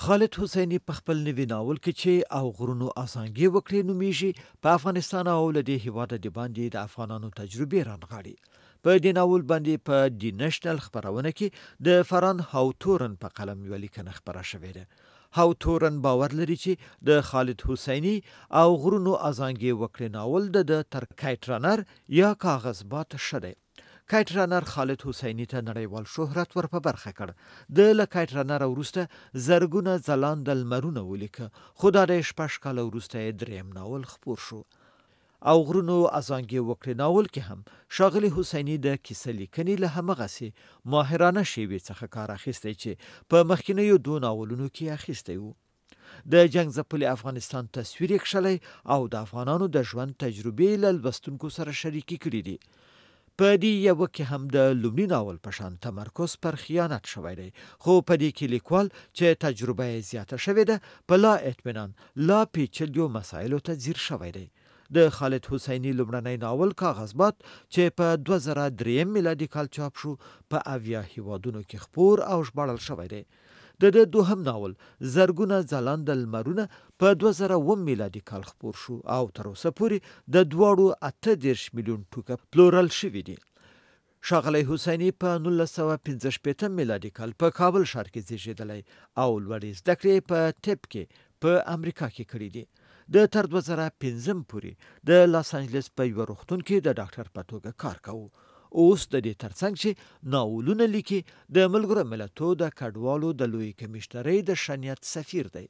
خالد حسیني په خپل نوي ناول کې چې او غرونو اسانګي وکړي نومیږي په افغانستان او له دې هیواده د باندې د افغانانو تجربې رانغاړي. په دې ناول باندې په دی نېشنل خبرونه کې د فران هاوتورن په قلم یو لیکنه خبره شوې ده. هاوتورن باور لري چې د خالد حسیني او غرونو اسانګي وکړي ناول د تر کایټ رانر یا کاغذ بات شده. کایټ رانر خالد حسیني ته نړیوال شهرت ور په برخه کړ. د له کایټ رانر وروسته زرګونه ځلانده لمرونه ولیکه، خو دا د شپږ کاله وروسته یې دریم ناول خپور شو. او غرونو ازانګي وکړي ناول کې هم ښاغلي حسیني د کیسه لیکنې له همغسې ماهرانه شیوې څخه کار اخیستی چې په مخکینیو دوه ناولونو کې اخیستی وو. د جنگ ځپلي افغانستان تصویر یې کښلی او د افغانانو د ژوند تجربې له لوستونکو سره شریکې کړي دي. په دې یو کې هم د لومړي ناول په شان تمرکز پر خیانت شوی دی، خو په دې کې لیکوال چې تجربه یې زیاته شوې ده په لا اطمینان لا پیچلیو مسایلو ته ځیر شوی دی. د خالد حسیني لومړنی ناول کاغذبات چې په 2003 میلادي کال چاپ شو په 70 هیوادونو کې خپور او ژباړل شوی دی. د دوهم ناول زرګونه ځلانده لمرونه په 2001 میلادي کال خپور شو او تر اوسه پورې د دواړو 38 میلیون ټوکه پلورل شوي دي. ښاغلی حسیني په 1965 میلادي کال په کابل ښار کې زیږېدلی او لوړې زده کړې په طب کې په امریکا کې کړي دي. د تر 2005 پورې د لاس انجلس په یو روغتون کې د ډاکټر په توګه کار کوي. اوس د دې ترڅنګ چې ناولونه لیکي د ملګرو ملتونو د کډوالو د لوی کمیشنرۍ د شنیت سفیر دی.